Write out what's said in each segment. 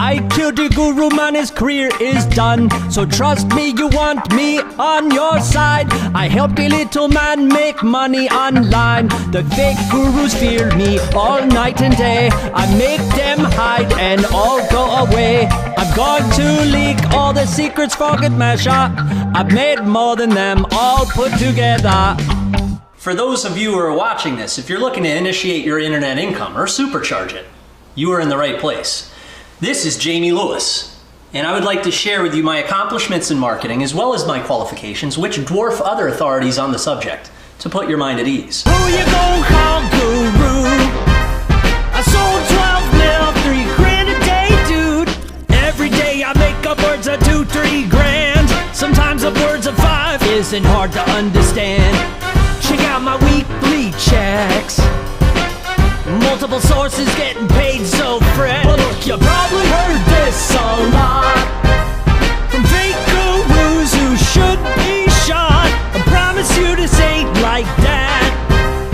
I killed the guru man, his career is done. So trust me, you want me on your side. I help the little man make money online. The fake gurus fear me all night and day. I make them hide and all go away. I'm going to leak all the secrets for good measure. I've made more than them all put together. For those of you who are watching this, if you're looking to initiate your internet income or supercharge it, you are in the right place. This is Jamie Lewis, and I would like to share with you my accomplishments in marketing as well as my qualifications, which dwarf other authorities on the subject, to put your mind at ease. Who you gon' call guru? I sold 12 mil, 3 grand a day, dude. Every day I make upwards of 2-3 grand. Sometimes upwards of 5 isn't hard to understand. Check out my weekly checks. Multiple sources getting paid so fresh. Well, look, you probably heard this a lot from fake gurus who should be shot. I promise you this ain't like that.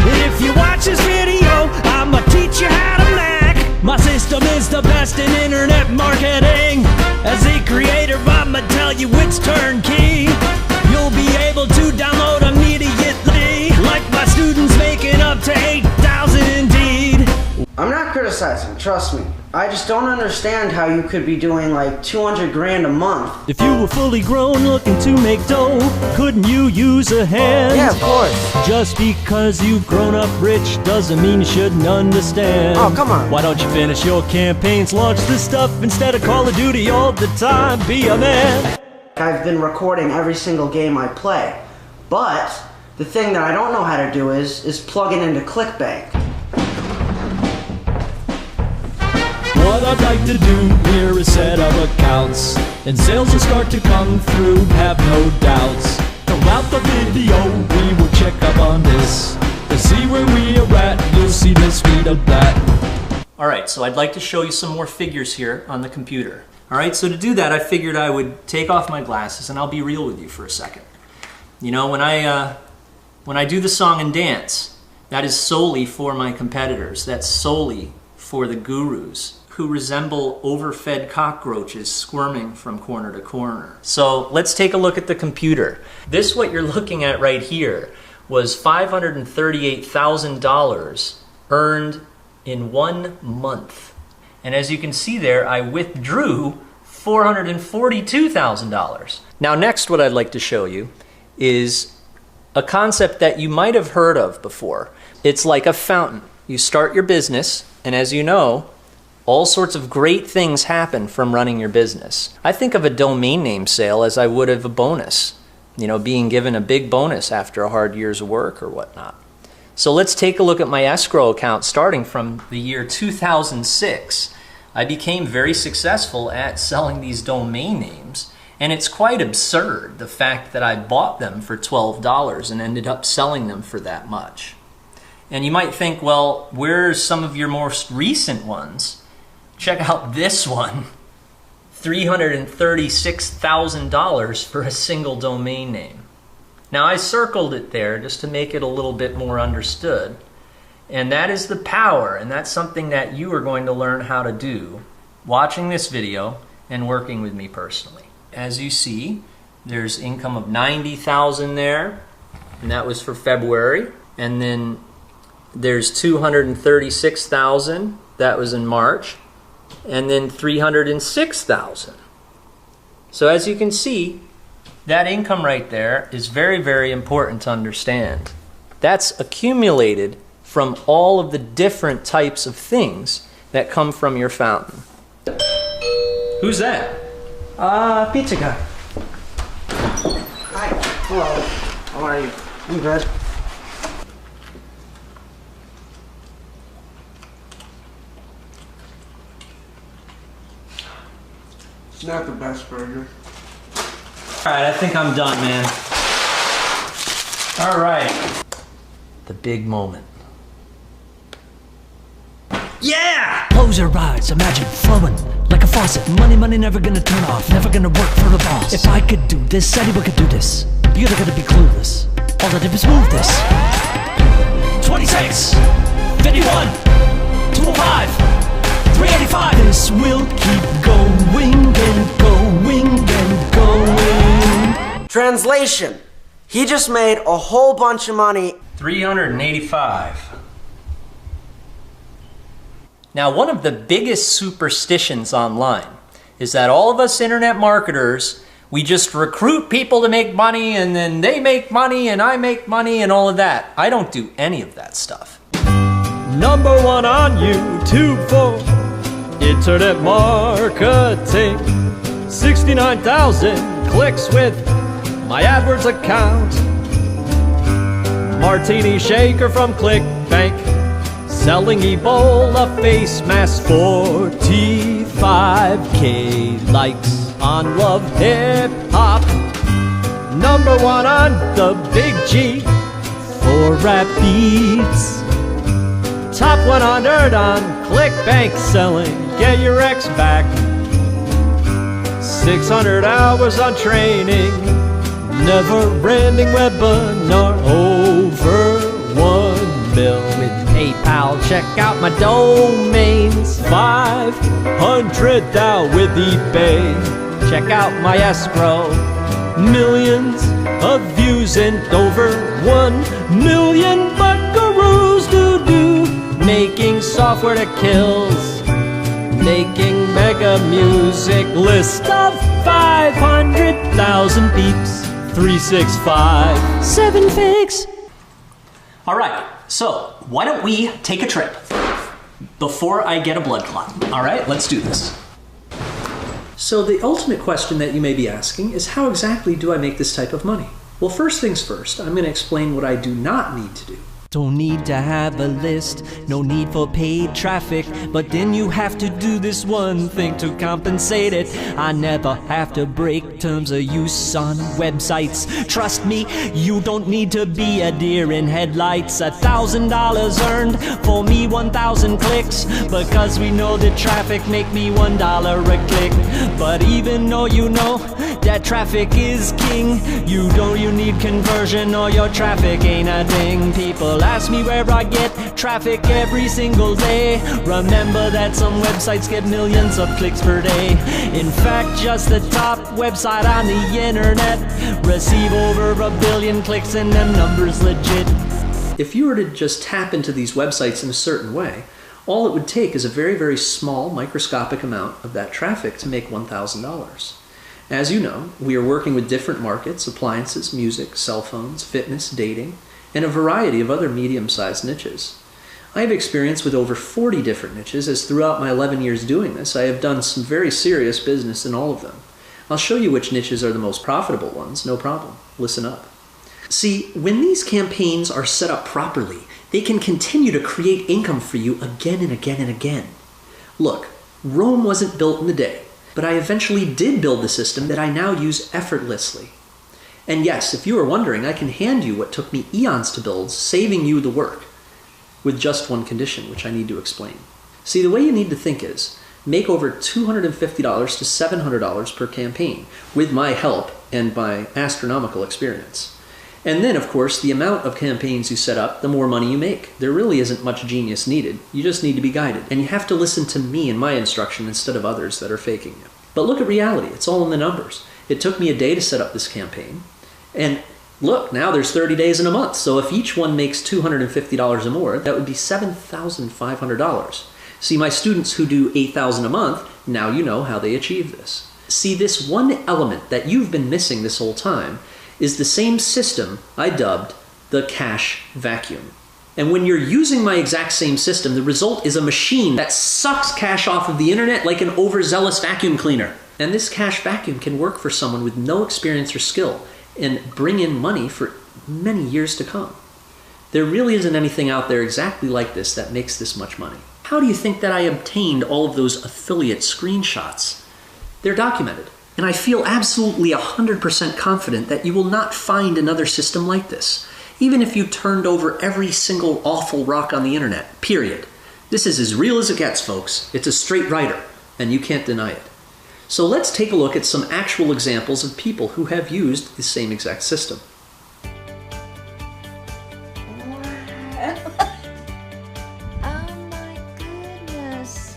And if you watch this video, I'ma teach you how to Mac. My system is the best in internet marketing. As a creator, I'ma tell you it's turnkey. You'll be able to download immediately, like my students making up to 8,000 indeed. I'm not criticizing, trust me. I just don't understand how you could be doing like 200 grand a month. If you were fully grown looking to make dough, couldn't you use a hand? Yeah, of course. Just because you've grown up rich doesn't mean you shouldn't understand. Oh, come on. Why don't you finish your campaigns, launch this stuff instead of Call of Duty all the time? Be a man. I've been recording every single game I play. But the thing that I don't know how to do is plug it into ClickBank. What I'd like to do here is set up accounts, and sales will start to come through, have no doubts. Throughout the video, we will check up on this to see where we are at. You'll see the speed of that. Alright, so I'd like to show you some more figures here on the computer. Alright, so to do that, I figured I would take off my glasses and I'll be real with you for a second. You know, when I do the song and dance, that is solely for my competitors. That's solely for the gurus who resemble overfed cockroaches squirming from corner to corner. So let's take a look at the computer. This, what you're looking at right here, was $538,000 earned in 1 month. And as you can see there, I withdrew $442,000. Now next, what I'd like to show you is a concept that you might have heard of before. It's like a fountain. You start your business, and as you know, all sorts of great things happen from running your business. I think of a domain name sale as I would of a bonus. You know, being given a big bonus after a hard year's work or whatnot. So let's take a look at my escrow account starting from the year 2006. I became very successful at selling these domain names, and it's quite absurd the fact that I bought them for $12 and ended up selling them for that much. And you might think, well, where's some of your most recent ones? Check out this one, $336,000 for a single domain name. Now I circled it there just to make it a little bit more understood. And that is the power, and that's something that you are going to learn how to do watching this video and working with me personally. As you see, there's income of $90,000 there, and that was for February. And then there's $236,000, that was in March, and then $306,000. So as you can see, that income right there is very, very important to understand. That's accumulated from all of the different types of things that come from your fountain. Who's that? Pizza guy. Hi. Hello. How are you? I'm good. It's not the best burger. Alright, I think I'm done, man. Alright. The big moment. Yeah! Close your eyes, imagine flowing like a faucet. Money, money never gonna turn off, never gonna work for the boss. If I could do this, anyone could do this. You're gotta be clueless. All I did was move this. 26, 51, 205, 385. This will keep going. Translation. He just made a whole bunch of money. 385. Now, one of the biggest superstitions online is that all of us internet marketers, we just recruit people to make money and then they make money and I make money and all of that. I don't do any of that stuff. Number one on YouTube for internet marketing. 69,000 clicks with my AdWords account. Martini shaker from ClickBank. Selling Ebola face mask, 45K likes on Love Hip Hop. Number one on the Big G for rap beats. Top 100 on ClickBank selling, get your ex back. 600 hours on training, never-ending webinar, over 1 mil with PayPal. Check out my domains. 500 now with eBay. Check out my escrow. Millions of views and over 1 million buckaroos do. Making software that kills. Making mega music. List of 500,000 peeps. 365. 7 figs. All right, so why don't we take a trip before I get a blood clot? All right, let's do this. So the ultimate question that you may be asking is, how exactly do I make this type of money? Well, first things first, I'm going to explain what I do not need to do. Don't need to have a list, no need for paid traffic, but then you have to do this one thing to compensate it. I never have to break terms of use on websites. Trust me, you don't need to be a deer in headlights. $1,000 earned for me, 1,000 clicks, because we know that traffic make me $1 a click. But even though you know that traffic is king, you need conversion or your traffic ain't a ding. People ask me where I get traffic every single day. Remember that some websites get millions of clicks per day. In fact, just the top website on the internet receive over 1 billion clicks, and them numbers legit. If you were to just tap into these websites in a certain way, all it would take is a very, very small microscopic amount of that traffic to make $1,000. As you know, we are working with different markets: appliances, music, cell phones, fitness, dating, and a variety of other medium-sized niches. I have experience with over 40 different niches, as throughout my 11 years doing this, I have done some very serious business in all of them. I'll show you which niches are the most profitable ones, no problem. Listen up. See, when these campaigns are set up properly, they can continue to create income for you again and again and again. Look, Rome wasn't built in a day, but I eventually did build the system that I now use effortlessly. And yes, if you are wondering, I can hand you what took me eons to build, saving you the work, with just one condition, which I need to explain. See, the way you need to think is, make over $250 to $700 per campaign, with my help and my astronomical experience. And then, of course, the amount of campaigns you set up, the more money you make. There really isn't much genius needed. You just need to be guided. And you have to listen to me and my instruction instead of others that are faking you. But look at reality. It's all in the numbers. It took me a day to set up this campaign. And look, now there's 30 days in a month. So if each one makes $250 or more, that would be $7,500. See, my students who do $8,000 a month, now you know how they achieve this. See, this one element that you've been missing this whole time is the same system I dubbed the cash vacuum. And when you're using my exact same system, the result is a machine that sucks cash off of the internet like an overzealous vacuum cleaner. And this cash vacuum can work for someone with no experience or skill and bring in money for many years to come. There really isn't anything out there exactly like this that makes this much money. How do you think that I obtained all of those affiliate screenshots? They're documented. And I feel absolutely 100% confident that you will not find another system like this, even if you turned over every single awful rock on the internet, period. This is as real as it gets, folks. It's a straight writer, and you can't deny it. So let's take a look at some actual examples of people who have used the same exact system. Oh my goodness.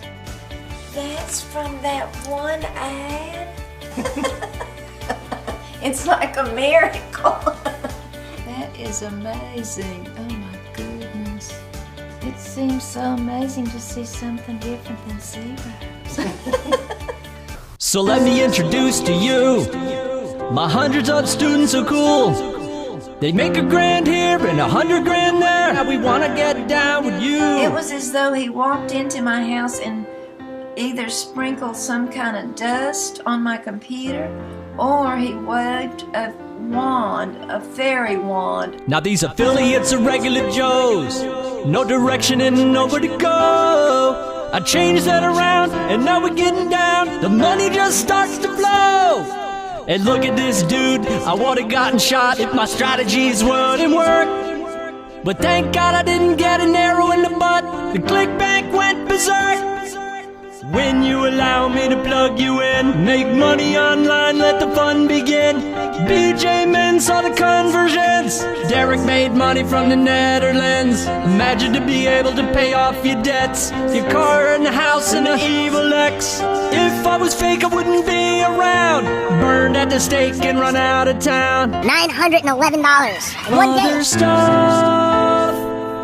That's from that one ad? It's like a miracle. That is amazing. Oh my goodness. It seems so amazing to see something different than zeros. So let me introduce to you my hundreds of students so cool. They make $1,000 here and $100,000 there. Now we wanna get down with you. It was as though he walked into my house and either sprinkled some kind of dust on my computer, or he waved a wand, a fairy wand. Now these affiliates are regular Joes, no direction and nowhere to go. I changed that around and now we're getting down. The money just starts to flow. And look at this dude, I would've gotten shot if my strategies wouldn't work. But thank God I didn't get an arrow in the butt. The clickbank went berserk. When you allow me to plug you in, make money online, let the fun begin. BJ Men saw the conversions. Derek made money from the Netherlands. Imagine to be able to pay off your debts, your car and the house and the evil ex. If I was fake, I wouldn't be around. Burned at the stake and run out of town. $911 in one day. Other stuff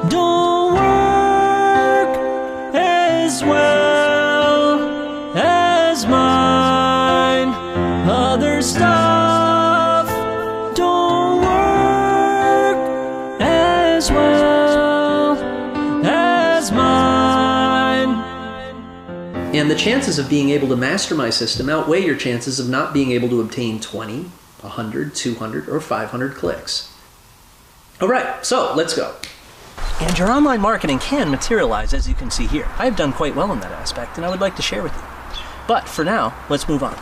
don't work as well as mine. Other stuff don't work as well as mine. And the chances of being able to master my system outweigh your chances of not being able to obtain 20, 100, 200, or 500 clicks. All right, so let's go. And your online marketing can materialize, as you can see here. I have done quite well in that aspect, and I would like to share with you. But for now, let's move on.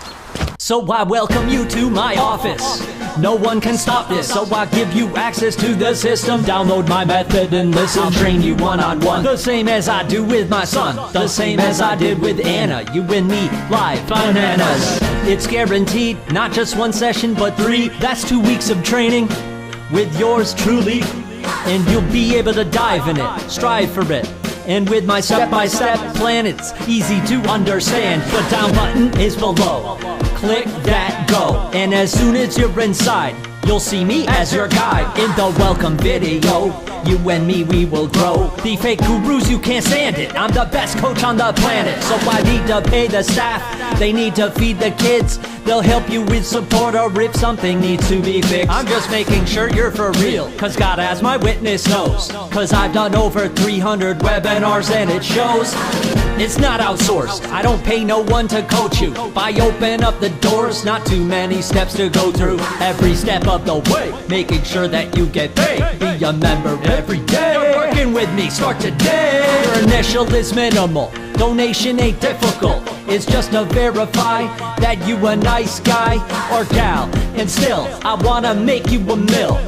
So I welcome you to my office. No one can stop this, so I give you access to the system. Download my method and listen. I'll train you one-on-one, the same as I do with my son, the same as I did with Anna. You and me, live bananas. It's guaranteed, not just one session, but 3. That's 2 weeks of training with yours truly. And you'll be able to dive in it, strive for it. And with my step-by-step plan, it's easy to understand. The down button is below. Click that, go. And as soon as you're inside, you'll see me as your guide. In the welcome video, you and me, we will grow. The fake gurus, you can't stand it. I'm the best coach on the planet. So I need to pay the staff, they need to feed the kids. They'll help you with support or if something needs to be fixed. I'm just making sure you're for real, cause God as my witness knows. Cause I've done over 300 webinars and it shows. It's not outsourced, I don't pay no one to coach you. If I open up the doors, not too many steps to go through. Every step of the way, making sure that you get paid. Be a member every day. You're working with me, start today. Your initial is minimal, donation ain't difficult. It's just to verify that you a nice guy or gal. And still, I wanna make you a mill.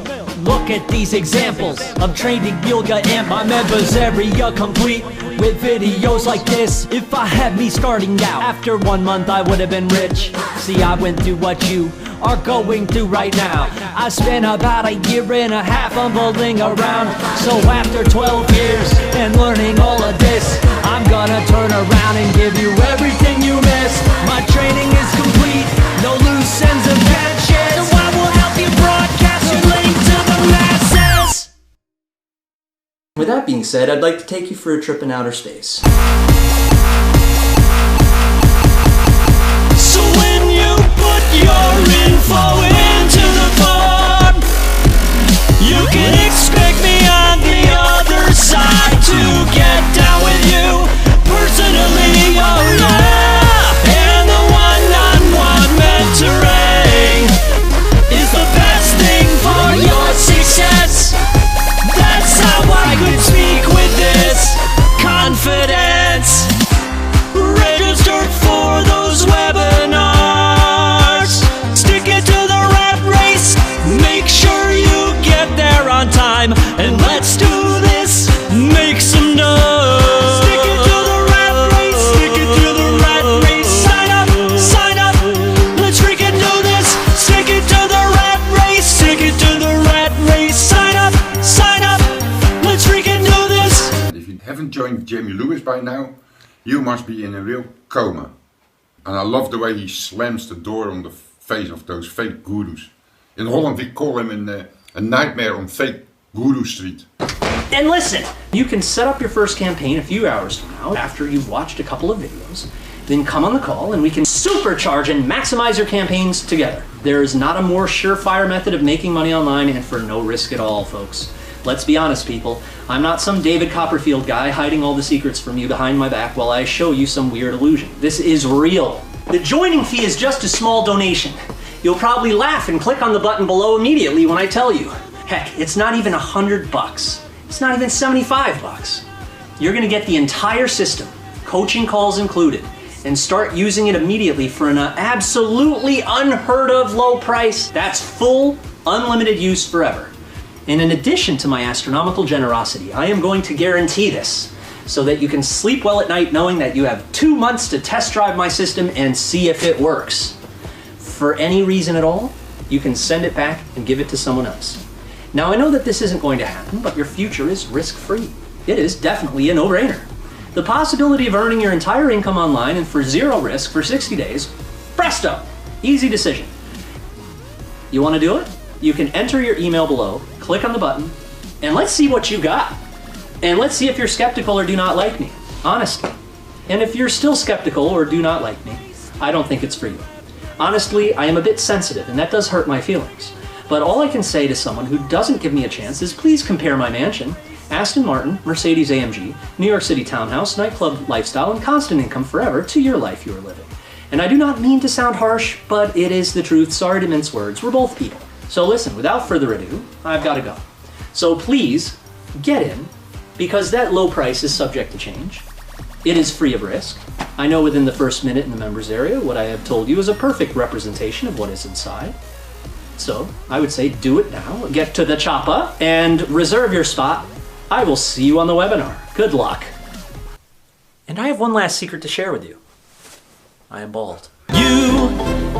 Look at these examples of training yoga and my members area complete with videos like this. If I had me starting out, after 1 month I would have been rich. See, I went through what you are going through right now. I spent about 1.5 years fumbling around. So after 12 years and learning all of this, I'm gonna turn around and give you everything you missed. My training is complete, no loose ends of bad shit. So I will help you broadcast your link to the masses. With that being said, I'd like to take you for a trip in outer space. So when you put your info into the form, you can expect me on the other side to get down with you personally, oh yeah. And the one-on-one mentoring is the best thing for your success. That's how I could speak with this confidence. Register for those webinars. Stick it to the rat race. Make sure you get there on time. And let's do this. Make some noise. Stick it to the rat race. Stick it to the rat race. Sign up. Sign up. Let's freaking do this. Stick it to the rat race. Stick it to the rat race. Sign up. Sign up. Let's freaking do this. If you haven't joined Jamie Lewis by now, you must be in a real coma. And I love the way he slams the door on the face of those fake gurus. In Holland, we call him a nightmare on fake Guru Street. And listen, you can set up your first campaign a few hours from now after you've watched a couple of videos. Then come on the call and we can supercharge and maximize your campaigns together. There is not a more surefire method of making money online and for no risk at all, folks. Let's be honest, people. I'm not some David Copperfield guy hiding all the secrets from you behind my back while I show you some weird illusion. This is real. The joining fee is just a small donation. You'll probably laugh and click on the button below immediately when I tell you. Heck, it's not even $100. It's not even $75. You're gonna get the entire system, coaching calls included, and start using it immediately for an absolutely unheard of low price. That's full, unlimited use forever. And in addition to my astronomical generosity, I am going to guarantee this so that you can sleep well at night knowing that you have 2 months to test drive my system and see if it works. For any reason at all, you can send it back and give it to someone else. Now I know that this isn't going to happen, but your future is risk-free. It is definitely a no-brainer. The possibility of earning your entire income online and for zero risk for 60 days, presto, easy decision. You want to do it? You can enter your email below, click on the button, and let's see what you got. And let's see if you're skeptical or do not like me, honestly. And if you're still skeptical or do not like me, I don't think it's for you. Honestly, I am a bit sensitive and that does hurt my feelings. But all I can say to someone who doesn't give me a chance is please compare my mansion, Aston Martin, Mercedes AMG, New York City townhouse, nightclub lifestyle, and constant income forever to your life you are living. And I do not mean to sound harsh, but it is the truth. Sorry to mince words. We're both people. So listen, without further ado, I've got to go. So please, get in, because that low price is subject to change. It is free of risk. I know within the first minute in the members area, what I have told you is a perfect representation of what is inside. So I would say do it now, get to the choppa, and reserve your spot. I will see you on the webinar. Good luck. And I have one last secret to share with you. I am bald. You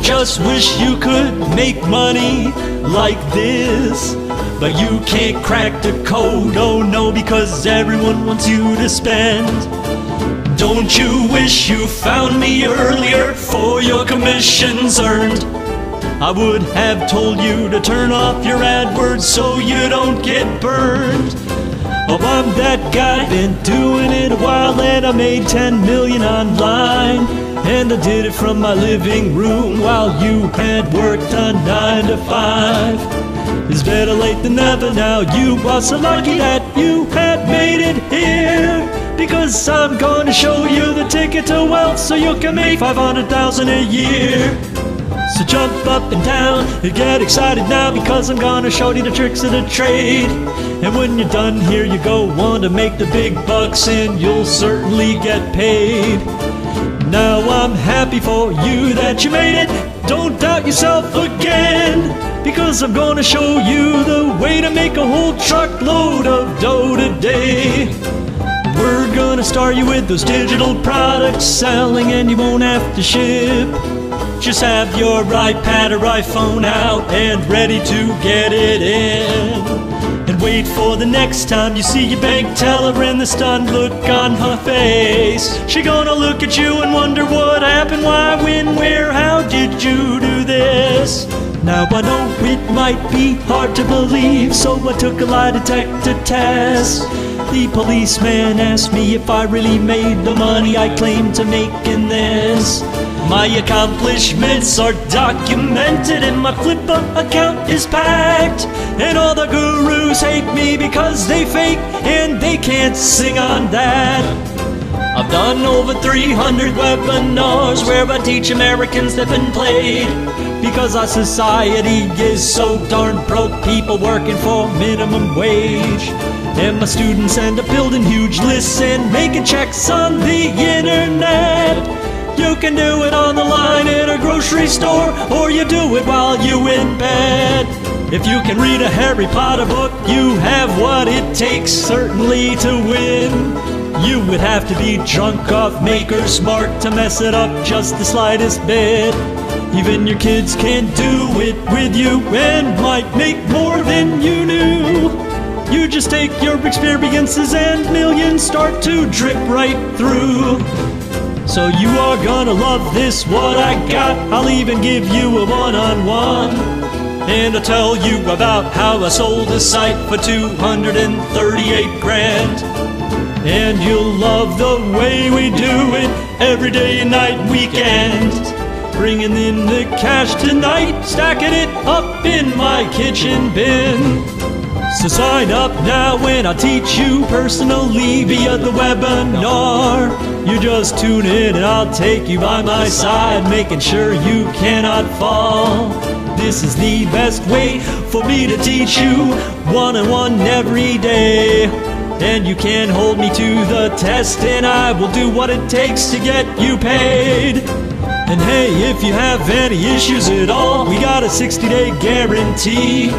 just wish you could make money like this, but you can't crack the code, oh no, because everyone wants you to spend. Don't you wish you found me earlier for your commissions earned? I would have told you to turn off your AdWords so you don't get burned. Oh, I'm that guy, been doing it a while, and I made 10 million online. And I did it from my living room while you had worked a 9 to 5. It's better late than never now. You are so lucky that you had made it here, because I'm going to show you the ticket to wealth so you can make 500,000 a year. So jump up and down and get excited now, because I'm gonna show you the tricks of the trade. And when you're done here, you go on to make the big bucks and you'll certainly get paid. Now I'm happy for you that you made it. Don't doubt yourself again, because I'm gonna show you the way to make a whole truckload of dough today. We're gonna start you with those digital products selling, and you won't have to ship. Just have your iPad or iPhone out and ready to get it in. And wait for the next time you see your bank teller and the stunned look on her face. She gonna look at you and wonder what happened, why, when, where, how did you do this? Now I know it might be hard to believe, so I took a lie detector test. The policeman asked me if I really made the money I claimed to make in this. My accomplishments are documented and my Flipper account is packed. And all the gurus hate me because they fake and they can't sing on that. I've done over 300 webinars where I teach Americans that been played, because our society is so darn broke, people working for minimum wage. And my students end up building huge lists and making checks on the internet. You can do it on the line at a grocery store, or you do it while you in bed. If you can read a Harry Potter book, you have what it takes certainly to win. You would have to be drunk off Maker's Mark to mess it up just the slightest bit. Even your kids can do it with you and might make more than you knew. You just take your experiences and millions start to drip right through. So you are gonna love this, what I got. I'll even give you a one-on-one. And I'll tell you about how I sold a site for 238 grand. And you'll love the way we do it every day, night, weekend. Bringing in the cash tonight, stacking it up in my kitchen bin. So sign up now when I teach you personally via the webinar. You just tune in and I'll take you by my side, making sure you cannot fall. This is the best way for me to teach you one-on-one every day. And you can hold me to the test and I will do what it takes to get you paid. And hey, if you have any issues at all, we got a 60-day guarantee.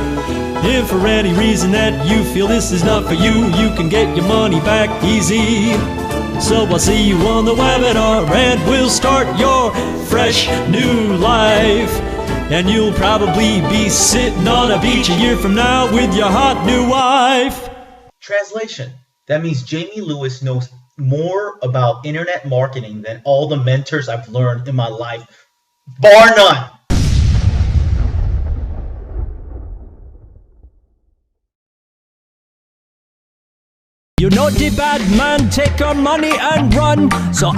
If for any reason that you feel this is not for you, you can get your money back easy. So I'll see you on the webinar and we'll start your fresh new life. And you'll probably be sitting on a beach a year from now with your hot new wife. Translation. That means Jamie Lewis knows more about internet marketing than all the mentors I've learned in my life, bar none. You know the bad man take our money and run, so